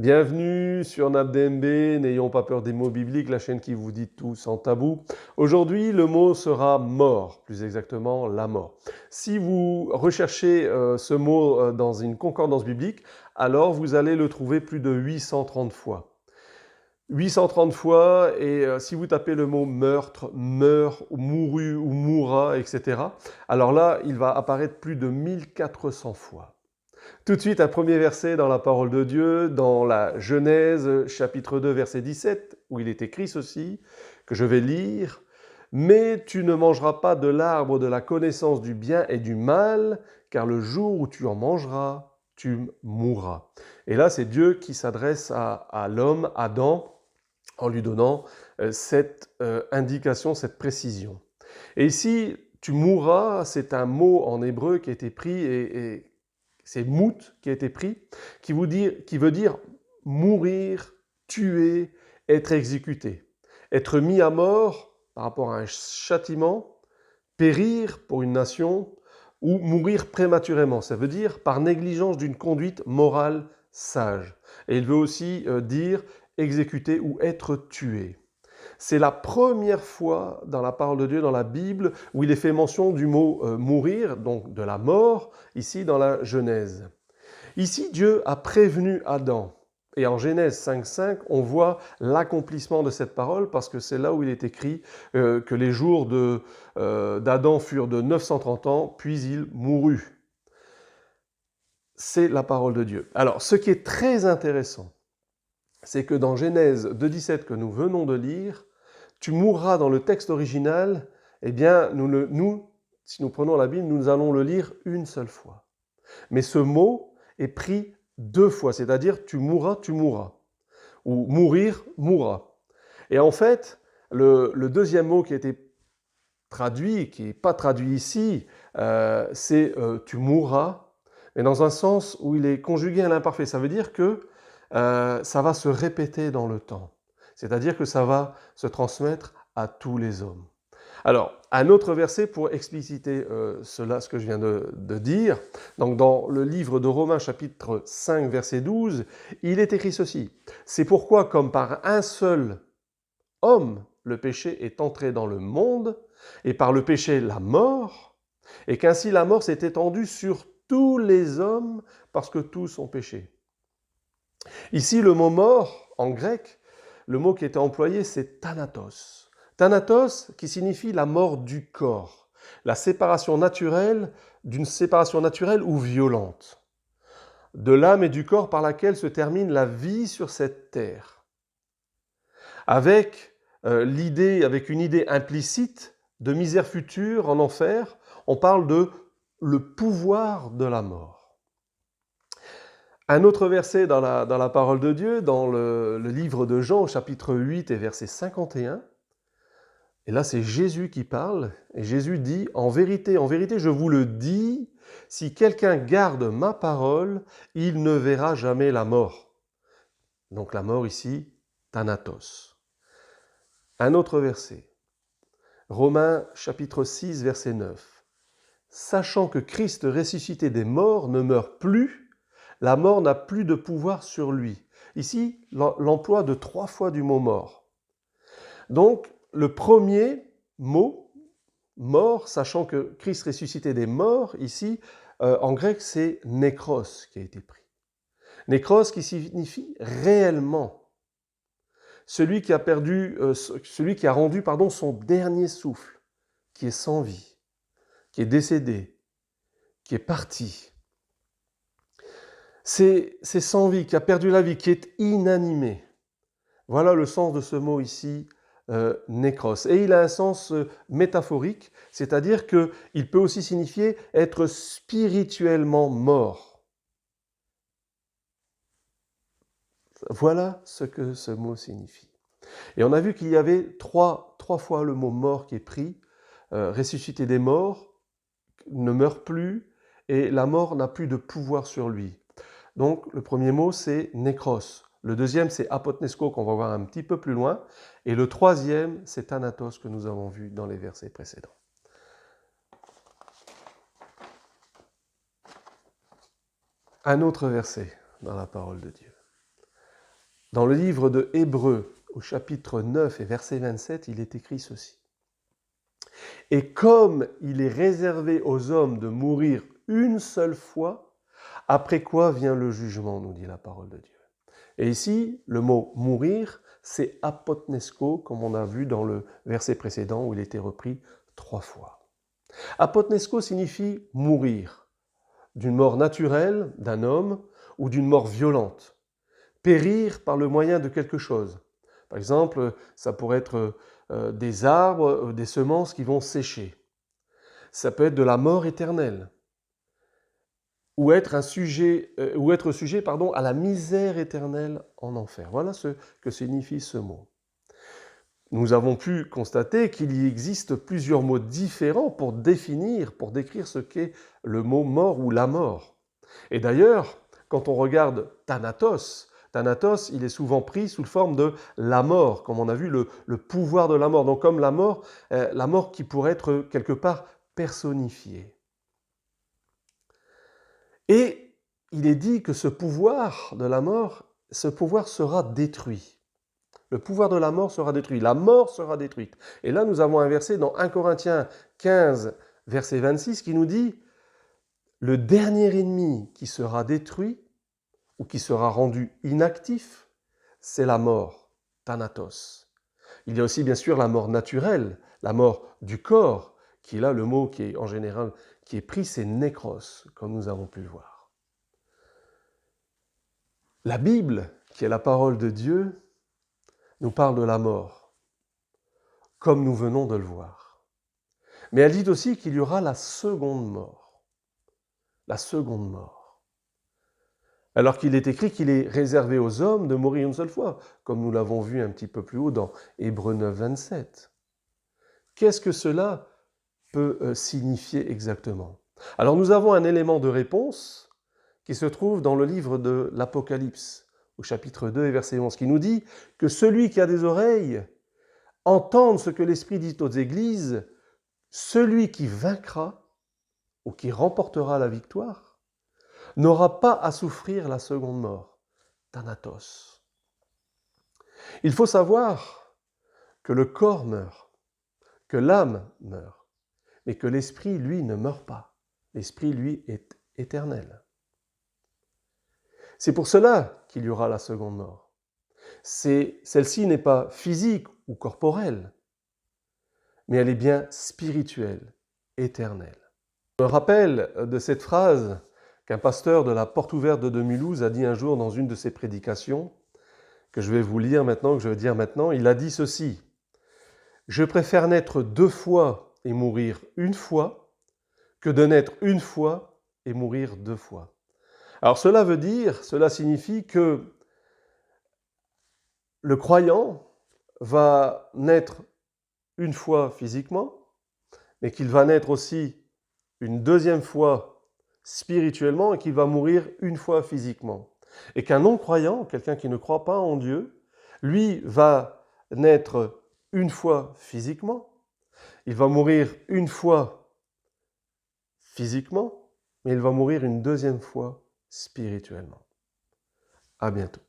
Bienvenue sur NapDMB, n'ayons pas peur des mots bibliques, la chaîne qui vous dit tout sans tabou. Aujourd'hui, le mot sera mort, plus exactement la mort. Si vous recherchez ce mot dans une concordance biblique, alors vous allez le trouver plus de 830 fois. 830 fois, et si vous tapez le mot meurtre, meurt, ou mouru, ou mourra, etc., alors là, il va apparaître plus de 1400 fois. Tout de suite, un premier verset dans la parole de Dieu, dans la Genèse, chapitre 2, verset 17, où il est écrit ceci, que je vais lire. « Mais tu ne mangeras pas de l'arbre de la connaissance du bien et du mal, car le jour où tu en mangeras, tu mourras. » Et là, c'est Dieu qui s'adresse à l'homme, Adam, en lui donnant cette indication, cette précision. Et ici, tu mourras, c'est un mot en hébreu qui a été pris et c'est mout qui a été pris, qui veut dire mourir, tuer, être exécuté, être mis à mort par rapport à un châtiment, périr pour une nation ou mourir prématurément. Ça veut dire par négligence d'une conduite morale sage. Et il veut aussi dire exécuter ou être tué. C'est la première fois dans la parole de Dieu, dans la Bible, où il est fait mention du mot mourir, donc de la mort, ici dans la Genèse. Ici, Dieu a prévenu Adam. Et en Genèse 5.5, on voit l'accomplissement de cette parole, parce que c'est là où il est écrit que les jours d'Adam furent de 930 ans, puis il mourut. C'est la parole de Dieu. Alors, ce qui est très intéressant, c'est que dans Genèse 2.17 que nous venons de lire, tu mourras dans le texte original, eh bien, si nous prenons la Bible, nous allons le lire une seule fois. Mais ce mot est pris deux fois, c'est-à-dire tu mourras, ou mourir, mourra. Et en fait, le deuxième mot qui a été traduit, qui n'est pas traduit ici, c'est tu mourras, mais dans un sens où il est conjugué à l'imparfait. Ça veut dire que ça va se répéter dans le temps. C'est-à-dire que ça va se transmettre à tous les hommes. Alors, un autre verset pour expliciter ce que je viens de dire. Donc, dans le livre de Romains, chapitre 5, verset 12, il est écrit ceci. « C'est pourquoi, comme par un seul homme, le péché est entré dans le monde, et par le péché la mort, et qu'ainsi la mort s'est étendue sur tous les hommes, parce que tous ont péché. » Ici, le mot mort, en grec, le mot qui était employé, c'est thanatos. Thanatos, qui signifie la mort du corps, la séparation naturelle d'une séparation naturelle ou violente, de l'âme et du corps par laquelle se termine la vie sur cette terre. Avec une idée implicite de misère future en enfer, on parle de le pouvoir de la mort. Un autre verset dans la parole de Dieu, dans le livre de Jean, au chapitre 8 et verset 51, et là c'est Jésus qui parle, et Jésus dit « En vérité, je vous le dis, si quelqu'un garde ma parole, il ne verra jamais la mort. » Donc la mort ici, thanatos. Un autre verset, Romains chapitre 6, verset 9. « Sachant que Christ ressuscité des morts ne meurt plus, la mort n'a plus de pouvoir sur lui. » Ici, l'emploi de 3 fois du mot mort. Donc, le premier mot, mort, sachant que Christ ressuscité des morts, ici, en grec, c'est nékros qui a été pris. Nékros qui signifie réellement. Celui qui a rendu son dernier souffle, qui est sans vie, qui est décédé, qui est parti. C'est sans vie, qui a perdu la vie, qui est inanimé. Voilà le sens de ce mot ici, nékros. Et il a un sens métaphorique, c'est-à-dire qu'il peut aussi signifier être spirituellement mort. Voilà ce que ce mot signifie. Et on a vu qu'il y avait trois fois le mot mort qui est pris, ressuscité des morts, ne meurt plus, et la mort n'a plus de pouvoir sur lui. Donc, le premier mot, c'est nékros. Le deuxième, c'est apotnesko, qu'on va voir un petit peu plus loin. Et le troisième, c'est thanatos, que nous avons vu dans les versets précédents. Un autre verset dans la parole de Dieu. Dans le livre de Hébreux, au chapitre 9 et verset 27, il est écrit ceci. « Et comme il est réservé aux hommes de mourir une seule fois, après quoi vient le jugement, nous dit la parole de Dieu. » Et ici, le mot « mourir », c'est « apotnesko », comme on a vu dans le verset précédent où il était repris 3 fois. Apotnesko signifie « mourir », d'une mort naturelle d'un homme ou d'une mort violente. Périr par le moyen de quelque chose. Par exemple, ça pourrait être des arbres, des semences qui vont sécher. Ça peut être de la mort éternelle. Ou être sujet à la misère éternelle en enfer. Voilà ce que signifie ce mot. Nous avons pu constater qu'il y existe plusieurs mots différents pour décrire ce qu'est le mot mort ou la mort. Et d'ailleurs, quand on regarde Thanatos, il est souvent pris sous forme de la mort, comme on a vu le pouvoir de la mort. Donc comme la mort qui pourrait être quelque part personnifiée. Et il est dit que ce pouvoir de la mort, sera détruit. Le pouvoir de la mort sera détruit. La mort sera détruite. Et là, nous avons un verset dans 1 Corinthiens 15, verset 26, qui nous dit « Le dernier ennemi qui sera détruit, ou qui sera rendu inactif, c'est la mort, Thanatos. » Il y a aussi bien sûr la mort naturelle, la mort du corps, qui est là le mot qui est en général qui est pris, c'est nécros, comme nous avons pu le voir. La Bible, qui est la parole de Dieu, nous parle de la mort, comme nous venons de le voir. Mais elle dit aussi qu'il y aura la seconde mort. La seconde mort. Alors qu'il est écrit qu'il est réservé aux hommes de mourir une seule fois, comme nous l'avons vu un petit peu plus haut dans Hébreux 9, 27. Qu'est-ce que cela peut signifier exactement? Alors nous avons un élément de réponse qui se trouve dans le livre de l'Apocalypse, au chapitre 2 et verset 11, qui nous dit que celui qui a des oreilles entende ce que l'Esprit dit aux églises, celui qui vaincra ou qui remportera la victoire n'aura pas à souffrir la seconde mort, Thanatos. Il faut savoir que le corps meurt, que l'âme meurt, mais que l'esprit, lui, ne meurt pas. L'esprit, lui, est éternel. C'est pour cela qu'il y aura la seconde mort. Celle-ci n'est pas physique ou corporelle, mais elle est bien spirituelle, éternelle. Je me rappelle de cette phrase qu'un pasteur de la Porte Ouverte de Mulhouse a dit un jour dans une de ses prédications, que je vais vous lire maintenant, que je vais dire maintenant. Il a dit ceci: « Je préfère naître 2 fois et mourir 1 fois, que de naître 1 fois et mourir 2 fois. » Alors cela signifie que le croyant va naître 1 fois physiquement, mais qu'il va naître aussi une 2e fois spirituellement et qu'il va mourir 1 fois physiquement. Et qu'un non-croyant, quelqu'un qui ne croit pas en Dieu, lui va naître 1 fois physiquement, il va mourir 1 fois physiquement, mais il va mourir une 2e fois spirituellement. À bientôt.